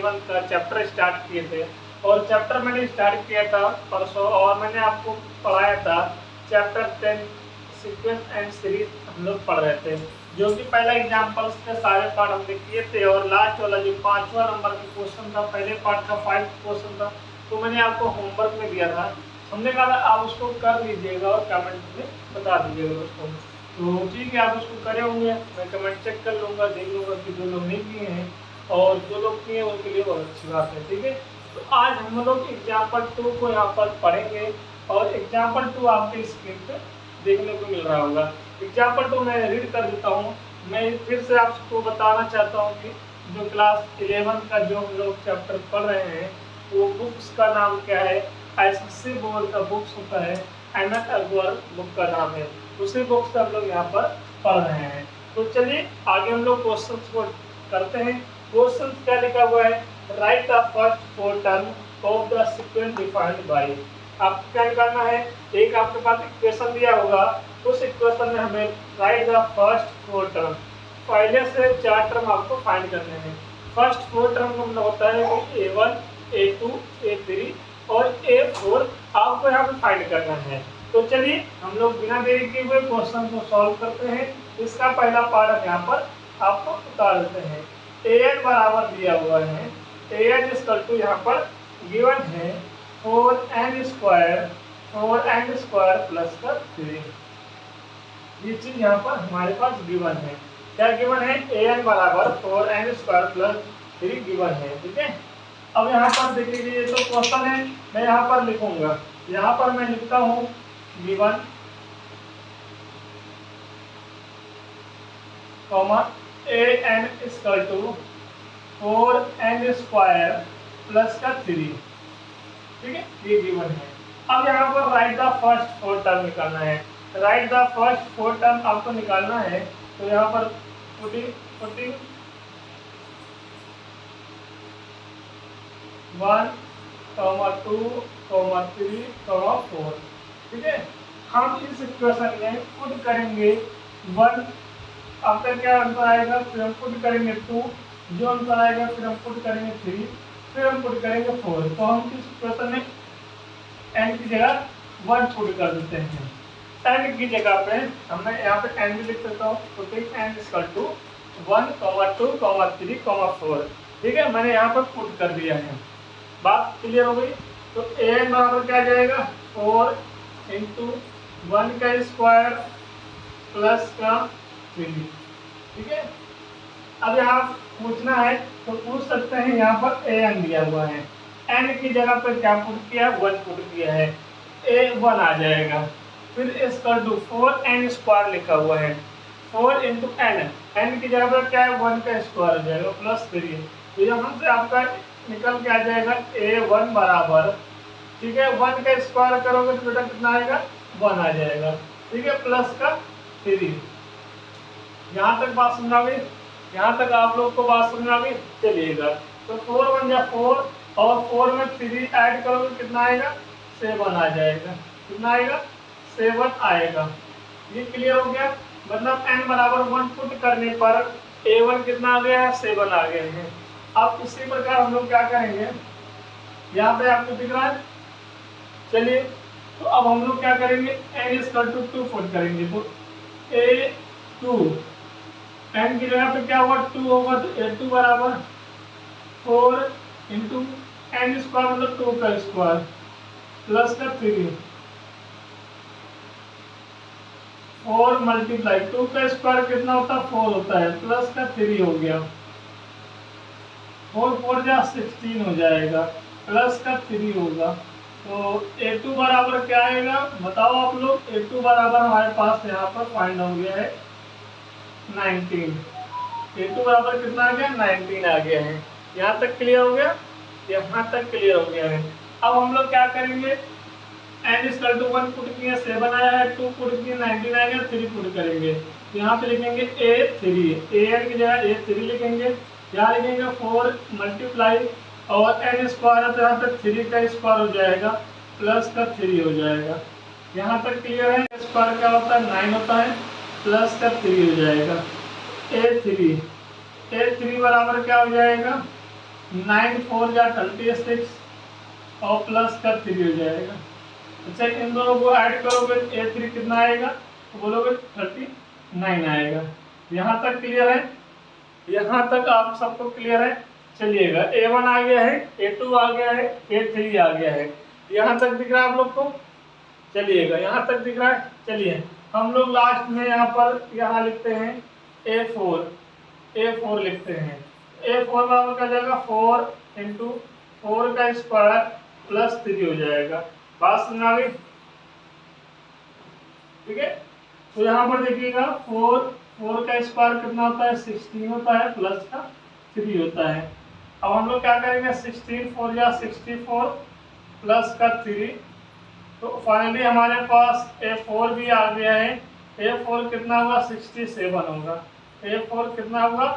11 का chapter start किए थे। और चैप्टर मैंने स्टार्ट किया था परसों, और मैंने आपको पढ़ाया था चैप्टर 10 सीक्वेंस एंड सीरीज हम लोग पढ़ रहे थे, जो कि पहला एग्जाम्पल्स के सारे पार्ट हमने किए थे। और लास्ट वाला जो 5वां नंबर का क्वेश्चन था, पहले पार्ट का 5 क्वेश्चन था, तो मैंने आपको होमवर्क में दिया था। हमने कहा था आप उसको कर लीजिएगा और कमेंट में बता दीजिएगा उसको। तो ठीक है, आप उसको करे होंगे, मैं कमेंट चेक कर लूँगा, देख लूँगा कि जो लोग नहीं किए हैं और जो लोग किए हैं उनके लिए बहुत अच्छी बात है। ठीक है, तो आज हम लोग एग्जाम्पल 2 को यहाँ पर पढ़ेंगे, और एग्जाम्पल 2 आपके स्क्रीन पे देखने को मिल रहा होगा। एग्जाम्पल 2 मैं रीड कर देता हूँ। मैं फिर से आपको बताना चाहता हूँ कि जो क्लास 11 का जो हम लोग चैप्टर पढ़ रहे हैं, वो बुक्स का नाम क्या है, एसएससी बोर्ड का बुक्स होता है, एमएस अकबर बुक का नाम है, उसी बुक्स का हम लोग यहाँ पर पढ़ रहे हैं। तो चलिए आगे हम लोग क्वेश्चन को करते हैं। क्वेश्चन क्या लिखा हुआ है, right the first 4 term of the sequence defined by. आपको क्या करना है, एक आपके पास इक्वेशन दिया होगा, उस इक्वेशन में हमें राइट द फर्स्ट 4 टर्म, पहले से 4 टर्म आपको फाइंड करने हैं। फर्स्ट 4 टर्म का मतलब होता है कि A1, A2, A3 और A4 आपको यहाँ पे फाइंड करना है। तो चलिए हम लोग बिना देरी किए हुए क्वेश्चन को सॉल्व करते हैं। इसका पहला पार्ट हम यहाँ पर आपको उतार देते हैं। an बराबर दिया हुआ है, an इक्वल टू यहाँ पर गिवन है 4n स्क्वायर प्लस का 3। ये चीज यहाँ पर हमारे पास गिवन है। क्या गिवन है, an बराबर 4n स्क्वायर प्लस 3 गिवन है। ठीक है, अब यहाँ पर देखिए ये तो क्वेश्चन है, मैं यहाँ पर लिखूंगा, यहाँ पर मैं लिखता हूँ given comma an equal to 4n square plus का 3। ठीक है, ये गिवन है। अब यहाँ पर राइट द फर्स्ट 4 टर्म निकालना है। राइट द फर्स्ट 4 टर्म आपको निकालना है, तो यहाँ पर पुटिंग 1, 2, 3, 4। ठीक है, हम इस इक्वेशन में पुट करेंगे 1, आपका क्या आंसर आएगा, फिर हम पुट करेंगे 2, जो आंसर आएगा, फिर हम पुट करेंगे 3, फिर हम पुट करेंगे 4। तो हम इस इक्वेशन में n की जगह 1 पुट कर देते हैं। n की जगह पे हमने यहाँ पे n भी लिख सकता हूँ, पुटिंग n इक्वल टू 1, 2, 3, 4। ठीक है, मैंने यहाँ पर पुट कर दिया है। बात क्लियर हो गई। तो an बराबर क्या जाएगा, 4 इंटू 1 का स्क्वायर प्लस का 3। ठीक है, अब यहाँ पूछना है तो पूछ सकते हैं, यहाँ पर an दिया हुआ है, n की जगह पर क्या पुट किया, 1 पुट किया है, a1 आ जाएगा। फिर इसका 4n स्क्वायर लिखा हुआ है, 4 इंटू n की जगह पर क्या है, 1 का स्क्वायर हो जाएगा प्लस 3। तो यहाँ से आपका निकल के आ जाएगा a1 बराबर, ठीक है, 1 का स्क्वायर करोगे तो बेटा कितना आएगा, 1 आ जाएगा। ठीक है, प्लस का 3। यहाँ तक बात समझ आ गई, यहाँ तक आप लोग को बात समझ आ गई। चलिएगा, तो 4 1 जा 4 और 4 में 3 ऐड करोगे कितना आएगा, 7 आ जाएगा। कितना आएगा, 7 आएगा। ये क्लियर हो गया। मतलब n बराबर 1 पुट करने पर a1 कितना आ गया है, 7 आ गए हैं। अब इसी प्रकार हम लोग क्या करेंगे, यहाँ पे आपको दिख रहा है। चलिए, तो अब हम लोग क्या करेंगे, n इक्वल टू 2 पुट करेंगे, तो a2 n की जगह पे क्या हुआ, 2 होगा, तो a2 बराबर 4 इंटू n स्क्वायर मतलब 2 का स्क्वायर प्लस का 3, 4 मल्टीप्लाई 2 का स्क्वायर कितना होता है, 4 होता है, प्लस का 3 हो गया, 4 4 जा 16 हो जाएगा, प्लस का 3 होगा। तो a2 बराबर क्या आएगा, बताओ आप लोग। a2 बराबर हमारे पास यहाँ पर फाइंड हो गया है 19। a2 बराबर कितना आ गया, 19 आ गया है। यहाँ तक क्लियर हो गया, यहाँ तक क्लियर हो गया है। अब हम लोग क्या करेंगे, n इक्वल टू 1 पुट किए, 7 आया है, 2 पुट किए, 19 आएगा, 3 पुट करेंगे। यहाँ पे लिखेंगे a3, an की जगह a3 लिखेंगे, यहाँ लिखेंगे 4 मल्टीप्लाई और n स्क्वायर है तो यहाँ पे 3 का स्क्वायर हो जाएगा प्लस का 3 हो जाएगा। यहाँ तक क्लियर है। स्क्वायर क्या होता है, 9 होता है, प्लस का 3 हो जाएगा। a3 बराबर क्या हो जाएगा, 9 4 या 26 और प्लस का 3 हो जाएगा। अच्छा इन दोनों को ऐड करोगे A3 कितना आएगा तो बोलोगे 39 आएगा। यहाँ तक क्लियर है? यहाँ तक आप सबको क्लियर है? चलिएगा A1 आ गया है, A2 आ गया है, A3 आ गया है। यहाँ तक दिख रहा है आप लोग को? चलिएगा यहाँ तक दिख रहा है। चलिए हम लोग लास्ट में यहाँ पर यहाँ लिखते हैं A4 लिखते हैं। A4 बराबर क्या जाएगा 4 इंटू 4 का स्क्वायर प्लस 3 हो जाएगा। बात समझ आ गई? ठीक है, तो यहाँ पर देखिएगा 4 का स्क्वायर कितना होता है 16 होता है, प्लस का 3 होता है। अब हम लोग क्या करेंगे 16 4 या 64 प्लस का 3, तो फाइनली हमारे पास A4 भी आ गया है। A4 कितना होगा 67 होगा। A4 कितना होगा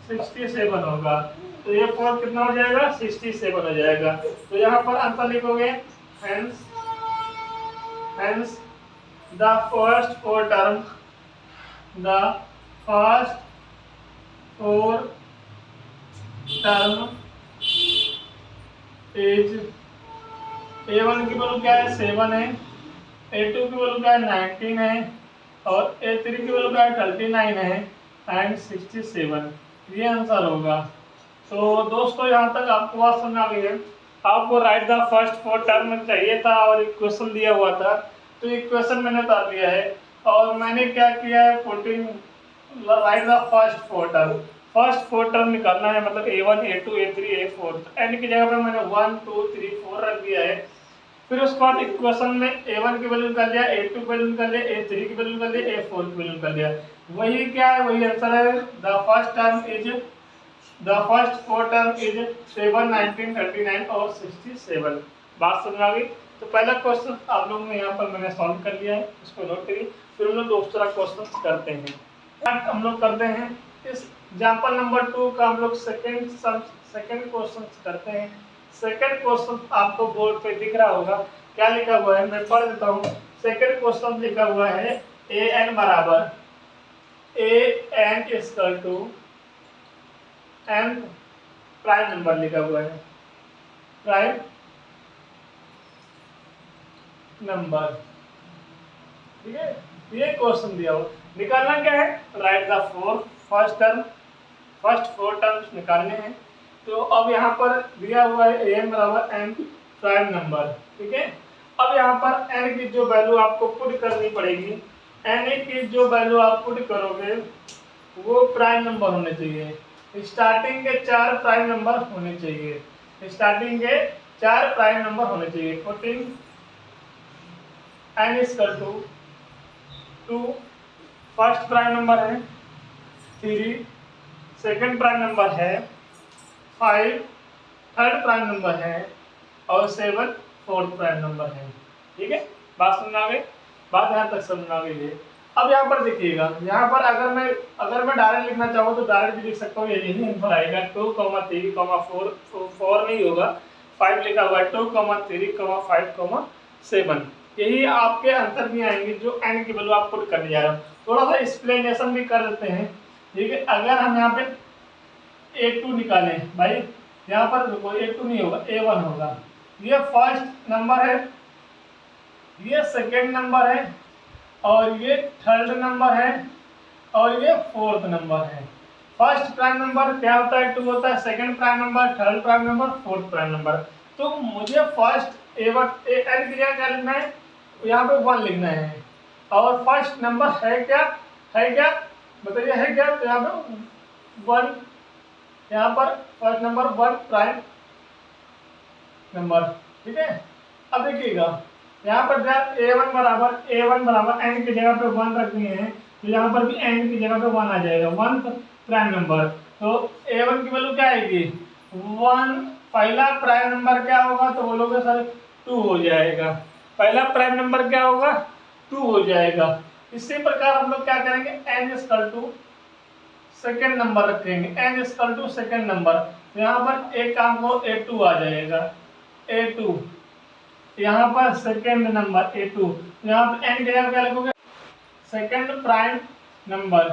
67 होगा। तो A4 कितना हो जाएगा 67 हो जाएगा। तो यहाँ पर आंसर लिखोगे hence the first four term is A1 की वैल्यू क्या है 7 है, A2 की वैल्यू क्या है 19 है और A3 की वैल्यू क्या है 39 है एंड 67। ये आंसर होगा। तो दोस्तों यहाँ तक आपको बात समझ आ गई है। आपको right the first four term चाहिए था और एक क्वेश्चन दिया हुआ था, तो एक क्वेश्चन मैंने उतार दिया है और मैंने क्या किया है putting right the first four term निकालना है, मतलब A1 A2 A3 A4। तो एन की जगह पे मैंने 1 2 3 4 रख दिया है। फिर उसके बाद इक्वेशन में A1 की वैल्यू निकाल लिया, A2 की वैल्यू निकाल लिया, A3 की वैल्यू निकाल लिया, A4 की वैल्यू निकाल लिया। वही क्या है, वही आंसर है। The first four term is 7 19 39 और 67। बात समझ आ गई? तो पहला क्वेश्चन आप लोगों ने यहाँ पर मैंने सॉल्व कर लिया है, इसको नोट करिए। फिर हम लोग दूसरा क्वेश्चन करते हैं। हम लोग करते हैं इस एग्जाम्पल नंबर 2 का हम लोग सेकंड क्वेश्चन करते हैं। सेकंड क्वेश्चन आपको बोर्ड पे दिख रहा होगा, क्या लिखा हुआ है मैं पढ़ देता हूँ। सेकंड क्वेश्चन लिखा हुआ है an बराबर an equal to n prime number लिखा हुआ है, प्राइम नंबर। ठीक है, ये क्वेश्चन दिया हुआ, निकालना क्या है right the first four terms निकालने हैं। तो अब यहाँ पर दिया हुआ है an बराबर n प्राइम नंबर। ठीक है, अब यहाँ पर n की जो वैल्यू आपको पुट करनी पड़ेगी, n की जो वैल्यू आप पुट करोगे वो प्राइम नंबर होने चाहिए। स्टार्टिंग के 4 प्राइम नंबर होने चाहिए, स्टार्टिंग के 4 प्राइम नंबर होने चाहिए। Putting n equal to 2, first prime number है 3, सेकंड प्राइम नंबर है 5, थर्ड प्राइम नंबर है और 7 फोर्थ प्राइम नंबर है। ठीक है, बात समझ आ गई? बात यहाँ तक समझ आ गई है। अब यहाँ पर देखिएगा, यहाँ पर अगर मैं डायरेक्ट लिखना चाहूँ तो डायरेक्ट भी लिख सकता हूँ, यही आंसर आएगा 2, 3, 4 नहीं होगा 5 लिखा हुआ है 2, 3, 5, 7। यही आपके आंसर भी आएंगे जो n की वैल्यू आप पुट करने जा रहे हो। थोड़ा सा एक्सप्लेनेशन भी कर देते हैं। ठीक है, अगर हम यहाँ पे A2 निकालें भाई, यहाँ पर A2 नहीं होगा A1 होगा। ये फर्स्ट नंबर है, ये सेकेंड नंबर है और ये थर्ड नंबर है और ये फोर्थ नंबर है। फर्स्ट प्राइम नंबर क्या होता है 2 होता है, second prime number, third prime number, fourth prime number. तो मुझे फर्स्ट A1 n की जगह क्या लिखना है, यहाँ पे 1 लिखना है और फर्स्ट नंबर है क्या बताइए, है क्या? तो यहाँ पे 1, यहाँ पर फर्स्ट नंबर 1 प्राइम नंबर। ठीक है, अब देखिएगा यहाँ पर A1 बराबर n की जगह पे 1 रख दिए हैं, तो यहाँ पर भी n की जगह पे 1 आ जाएगा, 1 प्राइम नंबर। तो A1 की वैल्यू क्या आएगी 1। पहला प्राइम नंबर क्या होगा तो बोलोगे सर 2 हो जाएगा। पहला प्राइम नंबर क्या होगा 2 हो जाएगा। इसी प्रकार हम लोग क्या करेंगे n equal to second number रखेंगे, n equal to second number. तो यहाँ पर एक काम को A2 आ जाएगा, A2 यहाँ पर सेकेंड नंबर A2, यहाँ पर n की जगह क्या लिखोगे सेकेंड प्राइम नंबर।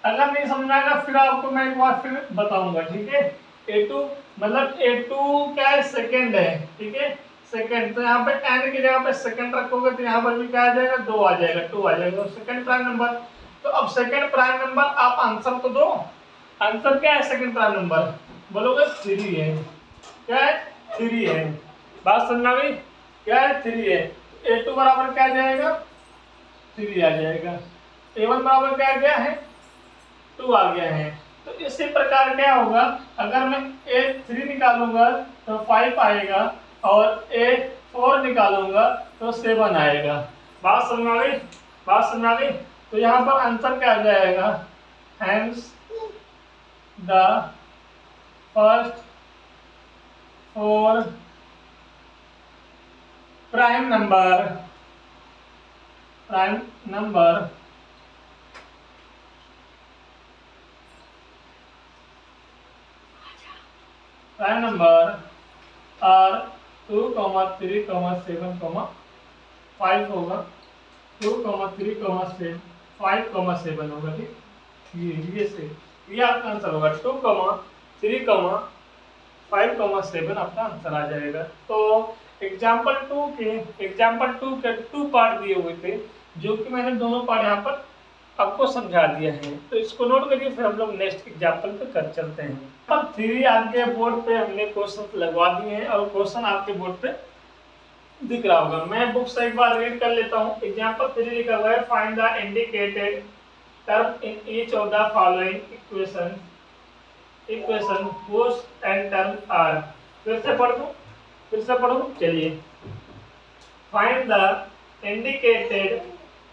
अगर नहीं समझ आएगा फिर आपको मैं एक बार फिर बताऊंगा। ठीक है, A2 मतलब A2 क्या है, सेकंड है, ठीक है, सेकंड। तो यहाँ पे n की जगह पे सेकंड रखोगे तो यहाँ पर भी क्या आ जाएगा, 2 आ जाएगा, 2 आ जाएगा, सेकंड प्राइम नंबर। तो अब सेकंड प्राइम नंबर आप आंसर तो दो, आंसर क्या है सेकंड प्राइम नंबर, बोलोगे 3 है, क्या है 3 है, बात समझना गई, क्या है 3 है। A2 बराबर क्या आ जाएगा, 3 आ जाएगा। A1 बराबर क्या आ गया है, 2 आ गया है। तो इसी प्रकार क्या होगा, अगर मैं A3 निकालूंगा तो 5 आएगा और A4 निकालूंगा तो 7 आएगा। बात समझ आ गई, बात समझ आ गई। तो यहाँ पर आंसर क्या आ जाएगा, hence the first 4 prime number prime number are 2, 3, 7, 5 होगा, 2, 3, 7, 5, 7 होगा, ठीक। ये से ये आपका आंसर होगा, 2, 3, 5, 7 आपका आंसर आ जाएगा। तो एग्जाम्पल 2 के 2 पार्ट दिए हुए थे, जो कि मैंने दोनों पार्ट यहाँ पर आपको समझा दिया है। तो इसको नोट करिए, फिर हम लोग नेक्स्ट एग्जाम्पल पे कर चलते हैं। अब 3 आपके बोर्ड पे हमने क्वेश्चन लगवा दिए हैं और क्वेश्चन आपके बोर्ड पे दिख रहा होगा। मैं बुक से एक बार रीड कर लेता हूँ। एग्जाम्पल 3 लिखा हुआ है, find the indicated term in each of the following equation whose and terms are। फिर से पढ़ूं, चलिए। Find the indicated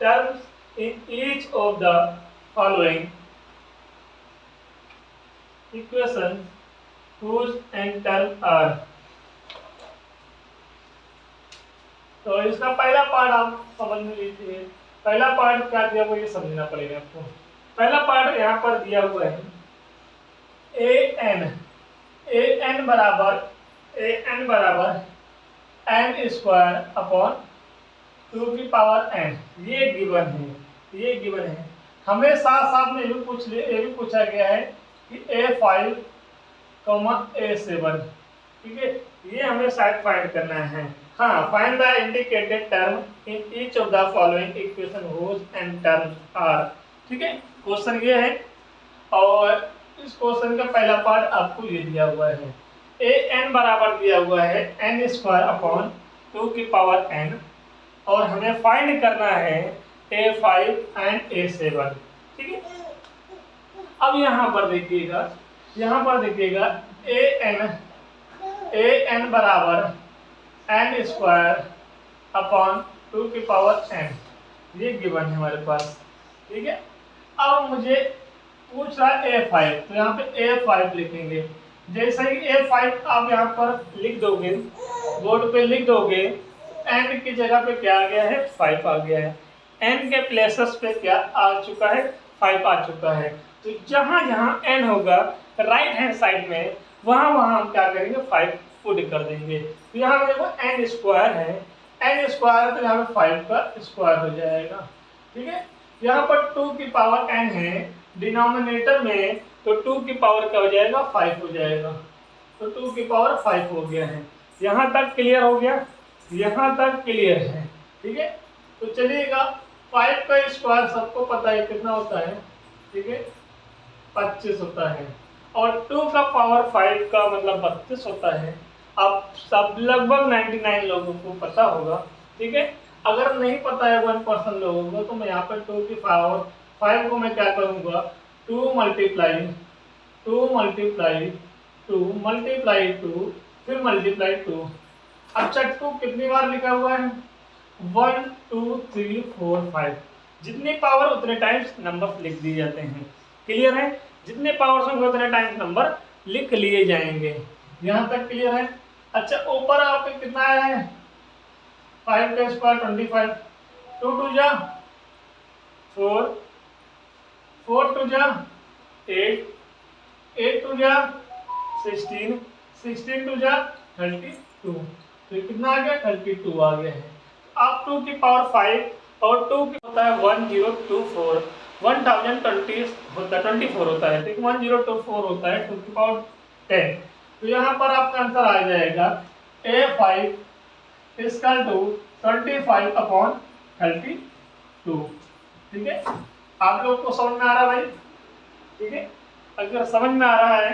terms in each of the following equations whose and terms are। तो इसका पहला पार्ट आप समझ लीजिए। पहला पार्ट क्या दिया हुआ ये समझना पड़ेगा आपको। पहला पार्ट यहाँ पर दिया हुआ है an बराबर n स्क्वायर अपॉन 2 की पावर n, ये गिवन है। हमें साथ साथ में ये भी पूछा गया है कि A5, A7, ठीक है, ये हमें शायद फाइंड करना है। हाँ, find the indicated term in each of the following equation whose end terms are, ठीक है, क्वेश्चन ये है। और इस क्वेश्चन का पहला पार्ट आपको ये दिया हुआ है, an बराबर दिया हुआ है n स्क्वायर अपॉन 2 की पावर n, और हमें फाइंड करना है A5 एंड A7, ठीक है। अब यहाँ पर देखिएगा an बराबर n स्क्वायर अपॉन 2 की पावर n, ये गिवन है हमारे पास, ठीक है। अब मुझे पूछ रहा है A5, तो यहाँ पे A5 लिखेंगे। जैसे ही A5 आप यहाँ पर लिख दोगे, बोर्ड पे लिख दोगे, n की जगह पे क्या आ गया है, 5 आ गया है। n के प्लेसेस पे क्या आ चुका है, 5 आ चुका है। तो जहाँ जहाँ n होगा राइट हैंड साइड में, वहाँ वहाँ हम क्या करेंगे, 5 पुट कर देंगे। तो यहाँ देखो n स्क्वायर है, n स्क्वायर तो यहाँ पे 5 का स्क्वायर हो जाएगा, ठीक है। यहाँ पर 2 की पावर n है डिनोमिनेटर में, तो 2 की पावर क्या हो जाएगा, 5 हो जाएगा। तो 2 की पावर 5 हो गया है। यहाँ तक क्लियर हो गया, यहाँ तक क्लियर है, ठीक है। तो चलिएगा, 5 का स्क्वायर सबको पता है कितना होता है, ठीक है, 25 होता है, और 2 का पावर 5 का मतलब 32 होता है। अब सब लगभग 99 लोगों को पता होगा, ठीक है। अगर नहीं पता है 1% लोगों को, तो मैं यहाँ पर 2 की पावर 5 को मैं क्या करूँगा, 2 मल्टीप्लाई 2 फिर मल्टीप्लाई 2। अच्छा, 2 कितनी बार लिखा हुआ है, 1 2 3 4 5, जितनी पावर उतने टाइम्स नंबर लिख दिए जाते हैं। क्लियर है, जितने पावर होंगे उतने टाइम्स नंबर लिख लिए जाएंगे। यहाँ तक क्लियर है। अच्छा, ऊपर आपके कितना आया है, 5 का स्क्वायर 25, 2 2 जा 4, 4 2 जा 8, 8 2 जा 16, 16 2 जा 32। तो कितना आ गया, 32 आ गया है। अब 2 की पावर 5 और 2 की होता है 1024, 1020 होता है, 24 होता है, ठीक, 1024 होता है 2 की पावर 10। तो यहाँ पर आपका आंसर आ जाएगा A5 इक्वल टू 25/32। ठीक है, आप लोग को समझ में आ रहा भाई? ठीक है, अगर समझ में आ रहा है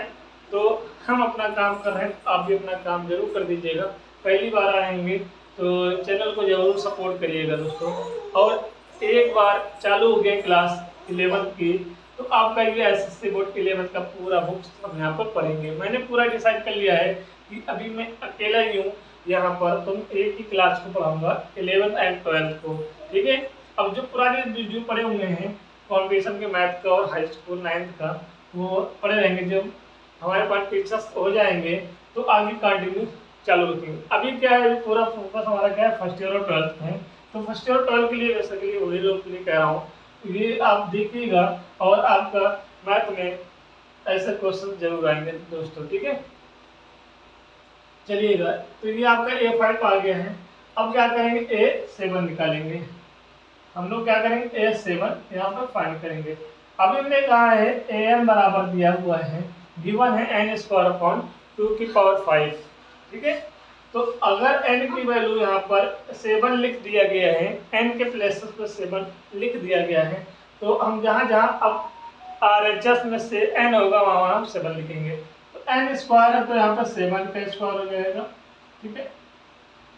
तो हम अपना काम कर रहे हैं, आप भी अपना काम जरूर कर दीजिएगा। पहली बार आएंगे तो चैनल को जरूर सपोर्ट करिएगा दोस्तों। और एक बार चालू हो गया क्लास 11th की तो आपका ये एसएससी बोर्ड 11th का पूरा बुक्स हम यहाँ पर पढ़ेंगे। मैंने पूरा डिसाइड कर लिया है कि अभी मैं अकेला ही हूँ यहाँ पर, तो एक ही क्लास को पढ़ाऊंगा 11th एंड 12th को। ठीक है, अब जो पुराने जो पढ़े हुए हैं कॉम्पिटिशन के मैथ का और हाई स्कूल 9th का वो पढ़े रहेंगे। जब हमारे पास टीचर्स हो जाएंगे तो आगे कंटिन्यू चालू रखेंगे। अभी क्या है, पूरा फोकस हमारा क्या है, फर्स्ट ईयर और 12th में। तो फर्स्ट ईयर और 12th के लिए बेसिकली वही लोग के लिए कह रहा हूँ, ये आप देखिएगा और आपका मैथ में ऐसे क्वेश्चन जरूर आएंगे दोस्तों। ठीक है, चलिएगा, तो ये आपका A5 आ गया है। अब क्या करेंगे, A7 निकालेंगे। हम लोग क्या करेंगे, A7 यहाँ पर फाइंड करेंगे। अभी हमने कहा है an बराबर दिया हुआ है, गिवन है n² / 2⁵। ठीक है, तो अगर n की वैल्यू यहाँ पर 7 लिख दिया गया है, n के प्लेसेस पर 7 लिख दिया गया है, तो हम जहाँ जहाँ अब RHS में से n होगा वहाँ हम 7 लिखेंगे। तो n² है तो यहाँ पर 7 का स्क्वायर हो जाएगा। ठीक है,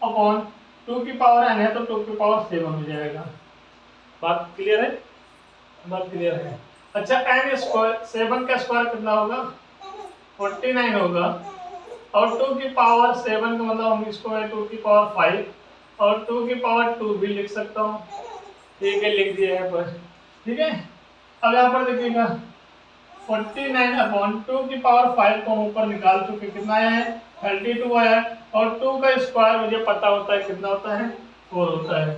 अपॉन 2⁴n है तो 2⁴7 हो जाएगा। बात क्लियर है? बात क्लियर है। अच्छा, n² 7 का स्क्वायर कितना होगा, 49 होगा। और 2⁵7 का मतलब हम इसको 2⁵5 और 2⁵2 भी लिख सकता हूँ। ठीक है, लिख दिया है पर। ठीक है, अब यहाँ पर देखिएगा 49/2⁵5 को हम ऊपर निकाल चुके, कितना आया है, 32 आया। और 2 का स्क्वायर मुझे पता होता है कितना होता है, 4 होता है।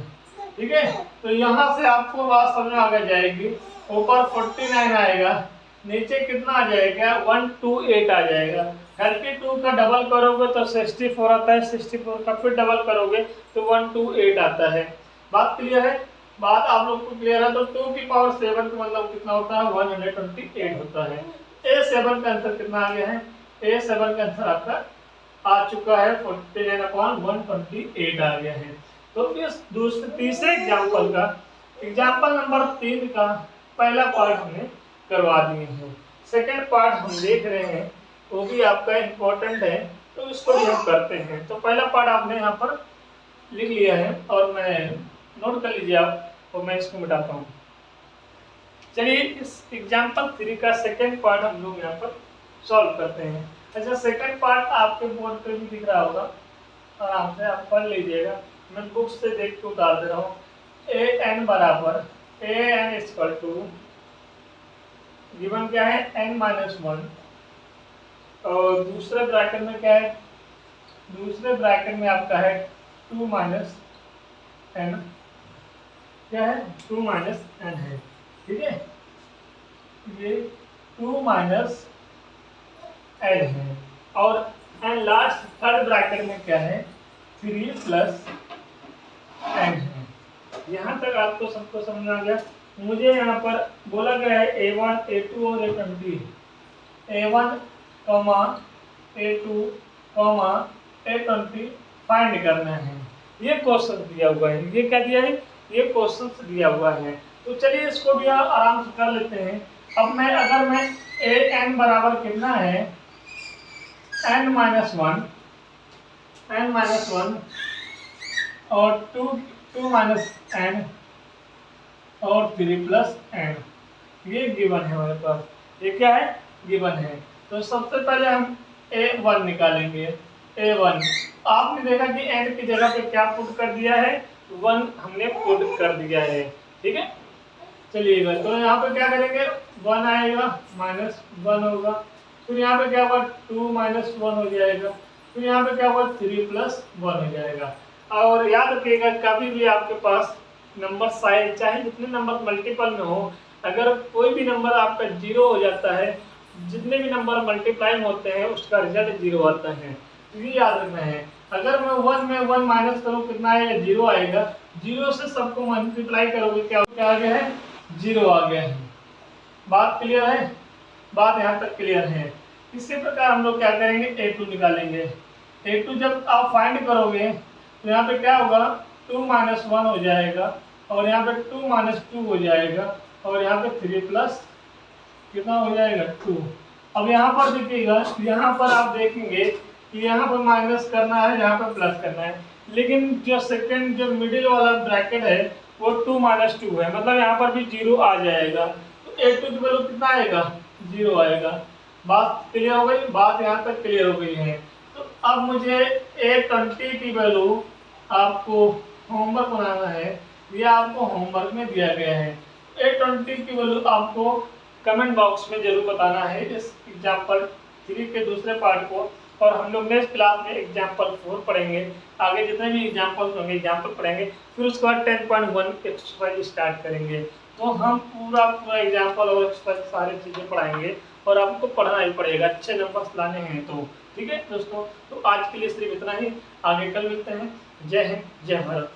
ठीक है, तो यहाँ से आपको बात समझ में आ जाएगी। ऊपर 49 आएगा, नीचे कितना आ जाएगा, 128 आ जाएगा। 32 का डबल करोगे तो 64 आता है, 64 का फिर डबल करोगे तो 128 आता है। बात क्लियर है? बात आप लोग को क्लियर है? तो 2⁵7 का मतलब कितना होता है, 128 होता है। A7 का आंसर कितना आ गया है, A7 का आंसर आपका आ चुका है 49/128 आ गया है। तो इस तीसरे एग्जाम्पल का, एग्जाम्पल नंबर 3 का पहला पार्ट हमने करवा दिए हैं। सेकेंड पार्ट हम देख रहे हैं, वो भी आपका इम्पोर्टेंट है, तो इसको भी हम करते हैं। तो पहला पार्ट आपने यहाँ पर लिख लिया है और मैं नोट कर लीजिए आप, और मैं इसको मिटाता हूँ। चलिए, इस एग्जाम्पल 3 का सेकेंड पार्ट हम लोग यहाँ पर सॉल्व करते हैं। अच्छा, सेकेंड पार्ट आपके बोर्ड पे भी दिख रहा होगा, आराम से आप पढ़ लीजिएगा। मैं बुक से देख के उतार दे रहा हूँ। an बराबर an इक्वल टू, गिवन क्या है, n-1, और दूसरे ब्रैकेट में क्या है, दूसरे ब्रैकेट में आपका है 2 - n, क्या है, 2 - n है। ठीक है, ये 2 - n है। और एंड लास्ट थर्ड ब्रैकेट में क्या है, 3 + n है। यहाँ तक आपको सबको समझ आ गया। मुझे यहाँ पर बोला गया है A1, A2 और A20, A1, A2, A20 find करना है। ये क्वेश्चन दिया हुआ है। ये क्या दिया है, ये क्वेश्चन दिया हुआ है। तो चलिए इसको भी आराम से कर लेते हैं। अब मैं अगर मैं an बराबर कितना है, n-1 और 2 n और 3 + n, ये गिवन है हमारे पास। ये क्या है, गिवन है। तो सबसे पहले हम A1 निकालेंगे। A1 आपने देखा कि n की जगह पे क्या पुट कर दिया है, 1 हमने पुट कर दिया है। ठीक है, चलिएगा, तो यहाँ पे क्या करेंगे, 1 आएगा, -1 होगा। फिर यहाँ पे क्या होगा, 2 - 1 हो जाएगा। फिर यहाँ पे क्या होगा, 3 + 1 हो जाएगा। और याद रखिएगा, कभी भी आपके पास नंबर साइज, चाहे जितने नंबर मल्टीपल में हो, अगर कोई भी नंबर आपका 0 हो जाता है, जितने भी नंबर मल्टीप्लाई में होते हैं उसका रिजल्ट 0 आता है। ये याद रखना है। अगर मैं 1 में 1 माइनस करूँ, कितना आएगा, 0 आएगा। 0 से सबको मल्टीप्लाई करोगे, क्या आ गया है, 0 आ गया है। बात क्लियर है? बात यहाँ तक क्लियर है। इसी प्रकार हम लोग क्या करेंगे, A2 निकालेंगे। A2 जब आप फाइंड करोगे तो यहाँ पे क्या होगा, 2 - 1 हो जाएगा, और यहाँ पे 2 - 2 हो जाएगा, और यहाँ पे 3 प्लस कितना हो जाएगा 2। अब यहाँ पर देखिएगा, यहाँ पर आप देखेंगे कि यहाँ पर माइनस करना है, यहाँ पर प्लस करना है, लेकिन जो सेकंड जो मिडिल वाला ब्रैकेट है वो 2 - 2 है, मतलब यहाँ पर भी 0 आ जाएगा। तो A2 की वैल्यू कितना आएगा, 0 आएगा। बात क्लियर हो गई, बात यहाँ तक क्लियर हो गई है। तो अब मुझे A20 की वैल्यू आपको होमवर्क बनाना है, ये आपको होमवर्क में दिया गया है। A20 की वैल्यू आपको कमेंट बॉक्स में जरूर बताना है इस एग्जाम्पल 3 के दूसरे पार्ट को, और हम लोग नेक्स्ट क्लास में एग्जाम्पल 4 पढ़ेंगे। आगे जितने भी एग्जाम्पल होंगे एग्जाम्पल पढ़ेंगे, फिर उसके बाद 10.1 एक्सरसाइज स्टार्ट करेंगे। तो हम पूरा एग्जाम्पल और एक्सरसाइज सारी चीज़ें पढ़ाएंगे, और आपको पढ़ना ही पड़ेगा, अच्छे नंबर्स लाने हैं तो। ठीक है दोस्तों, तो आज के लिए सिर्फ इतना ही, आगे कल मिलते हैं। जय हिंद, जय भारत।